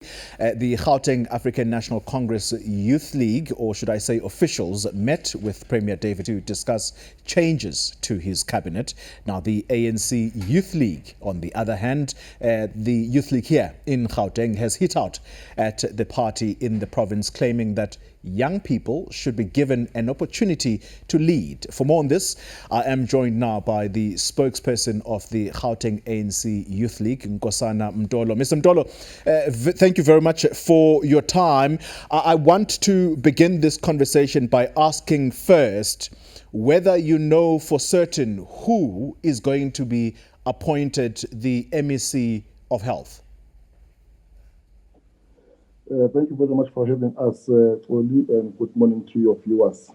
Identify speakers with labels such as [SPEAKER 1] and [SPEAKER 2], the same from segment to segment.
[SPEAKER 1] The Gauteng African National Congress Youth League, or should I say officials, met with Premier David to discuss changes to his cabinet. Now, the ANC Youth League, on the other hand, the Youth League here in Gauteng has hit out at the party in the province, claiming that young people should be given an opportunity to lead. For more on this, I am joined now by the spokesperson of the Gauteng ANC Youth League, Nkosana Mtolo. Mr. Mtolo, thank you very much for your time. I want to begin this conversation by asking first whether you know for certain who is going to be appointed the MEC of Health.
[SPEAKER 2] Thank you very much for having us, Oli, and good morning to your viewers.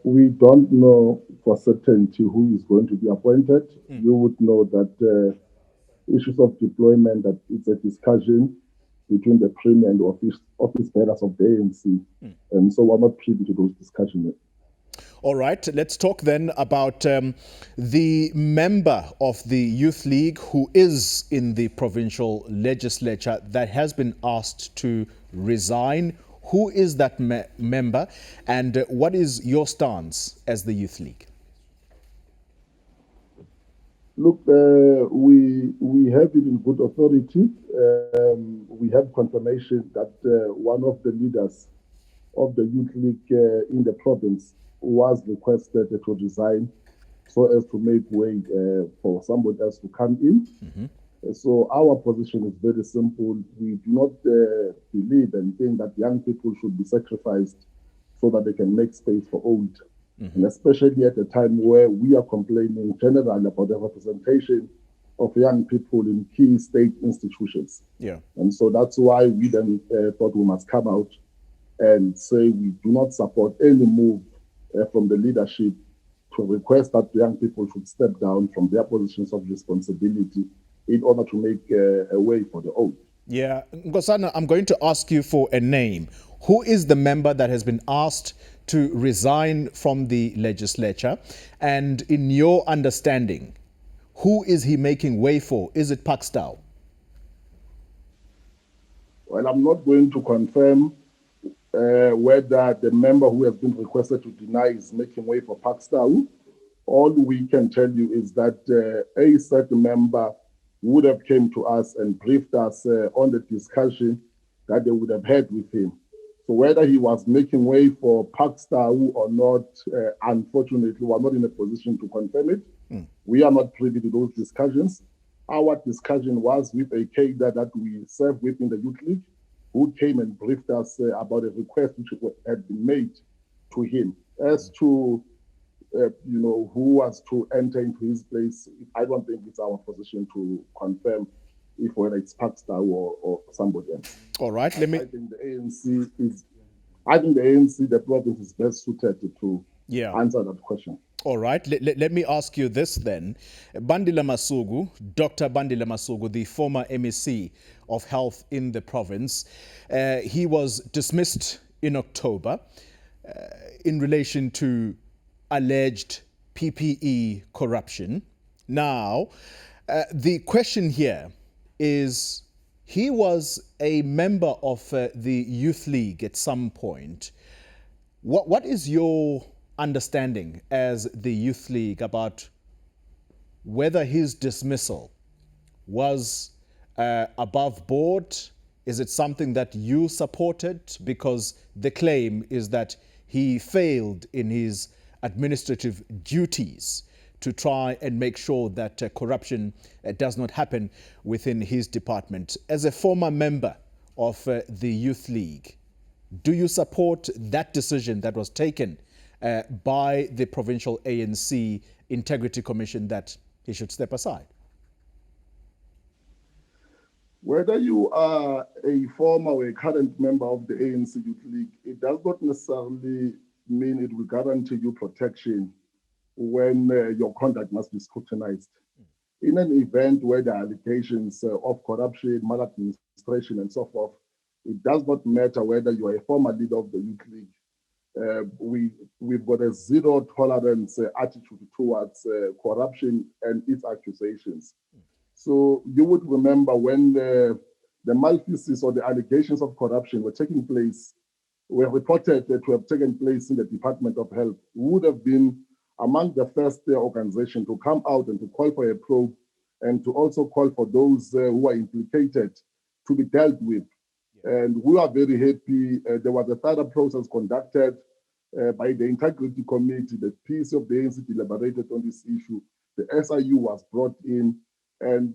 [SPEAKER 2] We don't know for certainty who is going to be appointed. You would know that issues of deployment, that it's a discussion between the Premier and the office bearers of the ANC. And so we're not privy to those discussions.
[SPEAKER 1] All right, let's talk then about the member of the Youth League who is in the provincial legislature that has been asked to resign. Who is that member, and what is your stance as the Youth League?
[SPEAKER 2] Look, we have it in good authority. We have confirmation that one of the leaders of the Youth League in the province was requested to resign so as to make way for somebody else to come in. So our position is very simple. We do not believe and think that young people should be sacrificed so that they can make space for old. And especially at a time where we are complaining generally about the representation of young people in key state institutions. And so that's why we then thought we must come out and say we do not support any move from the leadership to request that young people should step down from their positions of responsibility in order to make a way for the old.
[SPEAKER 1] Yeah, Nkosana, I'm going to ask you for a name. Who is the member that has been asked to resign from the legislature? And in your understanding, who is he making way for? Is it Pakstow?
[SPEAKER 2] Well, I'm not going to confirm whether the member who has been requested to deny is making way for Pakstow. All we can tell you is that a certain member would have came to us and briefed us on the discussion that they would have had with him. So whether he was making way for Pakstow or not, unfortunately, we're not in a position to confirm it. We are not privy to those discussions. Our discussion was with a cadre that we serve with in the Youth League, who came and briefed us about a request which had been made to him. As to who was to enter into his place, I don't think it's our position to confirm if whether it's Pakstow or somebody else.
[SPEAKER 1] All right,
[SPEAKER 2] I think the ANC, the province is best suited to answer that question.
[SPEAKER 1] All right, let me ask you this then. Bandile Masuku, Dr. Bandile Masuku, the former MEC of Health in the province, he was dismissed in October in relation to alleged PPE corruption. Now, the question here is, he was a member of the Youth League at some point. What is your understanding as the Youth League about whether his dismissal was above board? Is it something that you supported? Because the claim is that he failed in his administrative duties to try and make sure that corruption does not happen within his department. As a former member of the Youth League, do you support that decision that was taken by the Provincial ANC Integrity Commission that he should step aside?
[SPEAKER 2] Whether you are a former or a current member of the ANC Youth League, it does not necessarily mean it will guarantee you protection when your conduct must be scrutinized. In an event where there are allegations of corruption, maladministration, and so forth, it does not matter whether you are a former leader of the Youth League. We've got a zero tolerance attitude towards corruption and its accusations. So you would remember when the malfeasance or the allegations of corruption were reported to have taken place in the Department of Health, we would have been among the first organization to come out and to call for a probe and to also call for those who are implicated to be dealt with. And we are very happy. There was a thorough process conducted by the Integrity Committee. The PC of the ANC deliberated on this issue. The SIU was brought in, and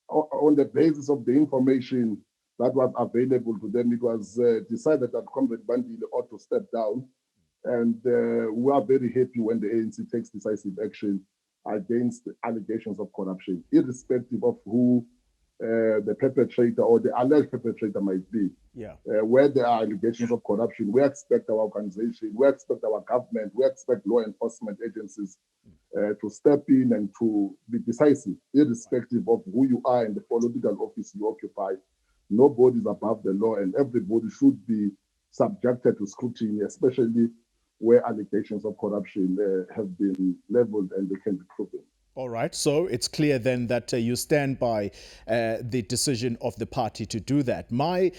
[SPEAKER 2] on the basis of the information that was available to them, it was decided that Comrade Bandile ought to step down. And we are very happy when the ANC takes decisive action against allegations of corruption, irrespective of who the perpetrator or the alleged perpetrator might be.
[SPEAKER 1] Yeah.
[SPEAKER 2] Where there are allegations of corruption, we expect our organization, we expect our government, we expect law enforcement agencies to step in and to be decisive, irrespective of who you are in the political office you occupy. Nobody is above the law, and everybody should be subjected to scrutiny, especially where allegations of corruption have been leveled and they can be proven.
[SPEAKER 1] All right, so it's clear then that you stand by the decision of the party to do that. My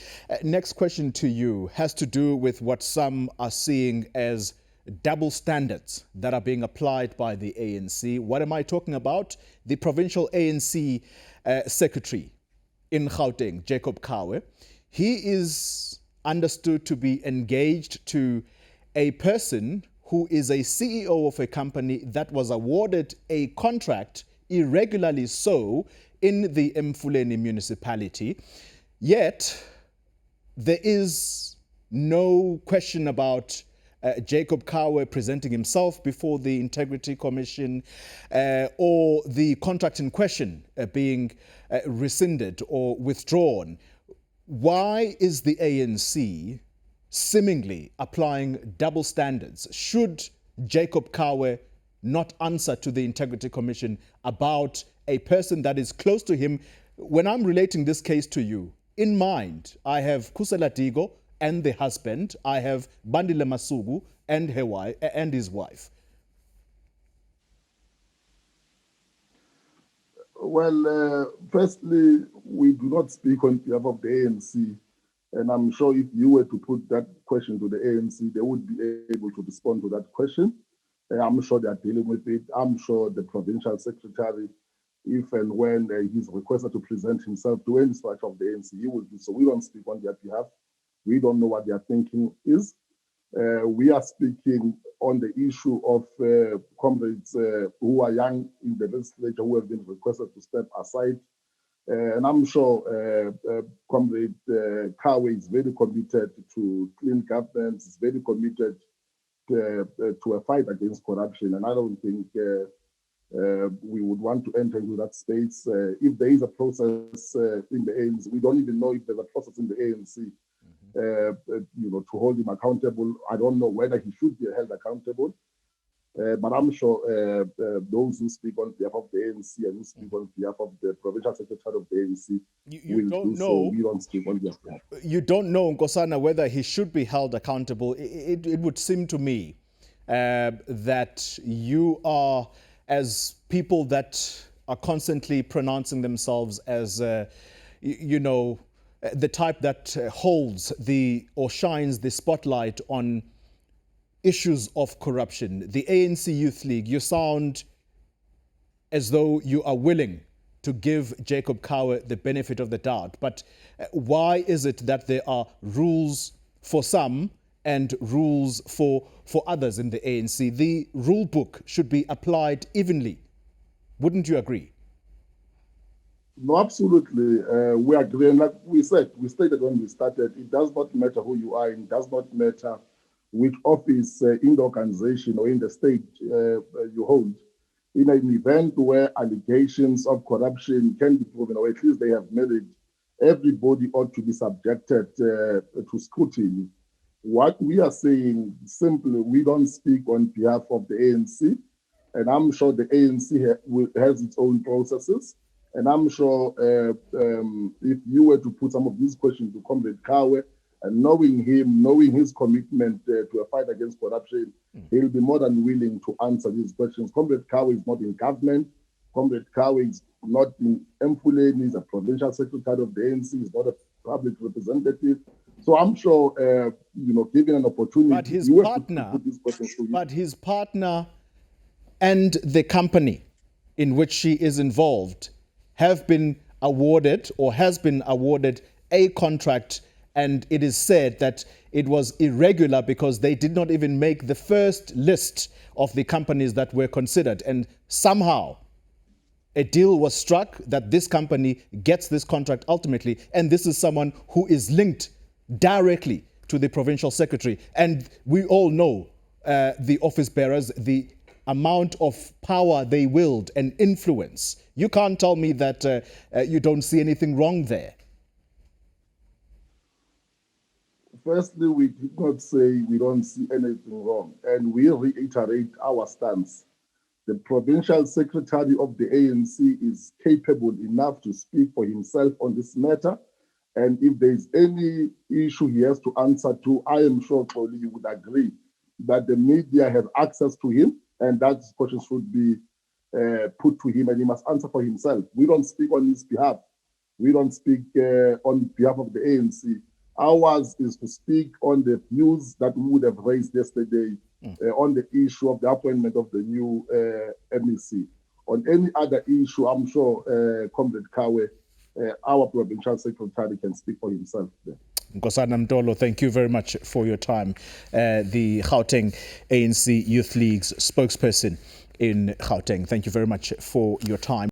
[SPEAKER 1] next question to you has to do with what some are seeing as double standards that are being applied by the ANC. What am I talking about? The provincial ANC secretary in Gauteng, Jacob Kawe. He is understood to be engaged to a person who is a CEO of a company that was awarded a contract, irregularly so, in the Mfuleni municipality. Yet, there is no question about Jacob Kawe presenting himself before the Integrity Commission or the contract in question being rescinded or withdrawn. Why is the ANC seemingly applying double standards? Should Jacob Kawe not answer to the Integrity Commission about a person that is close to him? When I'm relating this case to you, in mind, I have Kusela Digo and the husband. I have Bandile Masugu and his wife.
[SPEAKER 2] Well, firstly, we do not speak on behalf of the ANC. And I'm sure if you were to put that question to the ANC, they would be able to respond to that question. I'm sure they are dealing with it. I'm sure the provincial secretary, if and when he's requested to present himself to any structure of the ANC, he will do so. We don't speak on their behalf. We don't know what their thinking is. We are speaking on the issue of comrades who are young in the legislature who have been requested to step aside. And I'm sure Comrade Kawe is very committed to clean governance, is very committed to a fight against corruption. And I don't think we would want to enter into that space. If there is a process in the ANC, we don't even know if there's a process in the ANC to hold him accountable. I don't know whether he should be held accountable. But I'm sure those who speak on behalf of the ANC and who speak on behalf of the provincial secretary of the ANC will do so. We don't speak on their behalf.
[SPEAKER 1] You don't know, Nkosana, whether he should be held accountable. It would seem to me that you are, as people that are constantly pronouncing themselves as, the type that holds or shines the spotlight on issues of corruption, the ANC Youth League, you sound as though you are willing to give Jacob Kawe the benefit of the doubt. But why is it that there are rules for some and rules for others in the ANC? The rule book should be applied evenly. Wouldn't you agree?
[SPEAKER 2] No, absolutely. We agree. And like we stated when we started, it does not matter who you are, it does not matter which office in the organization or in the state you hold. In an event where allegations of corruption can be proven, or at least they have merit, everybody ought to be subjected to scrutiny. What we are saying, simply, we don't speak on behalf of the ANC, and I'm sure the ANC has its own processes. And I'm sure if you were to put some of these questions to Comrade Kawe, and knowing him, knowing his commitment to a fight against corruption, he'll be more than willing to answer these questions. Comrade Kawe is not in government. Comrade Kawe is not in Empuleni, he's a provincial secretary of the ANC, he's not a public representative. So I'm sure, given an opportunity,
[SPEAKER 1] but his partner and the company in which she is involved have been awarded or has been awarded a contract, and it is said that it was irregular because they did not even make the first list of the companies that were considered, and somehow a deal was struck that this company gets this contract ultimately, and this is someone who is linked directly to the provincial secretary. And we all know the office bearers, the amount of power they wield and influence. You can't tell me that you don't see anything wrong there.
[SPEAKER 2] Firstly, we did not say we don't see anything wrong, and we reiterate our stance. The provincial secretary of the ANC is capable enough to speak for himself on this matter. And if there is any issue he has to answer to, I am sure probably you would agree that the media have access to him, and that question should be put to him, and he must answer for himself. We don't speak on his behalf. We don't speak on behalf of the ANC. Ours is to speak on the views that we would have raised yesterday on the issue of the appointment of the new MEC. On any other issue, I'm sure Comrade Kawe, our provincial secretary, can speak for himself there.
[SPEAKER 1] Nkosana Mtolo, thank you very much for your time. The Gauteng ANC Youth League's spokesperson in Gauteng. Thank you very much for your time.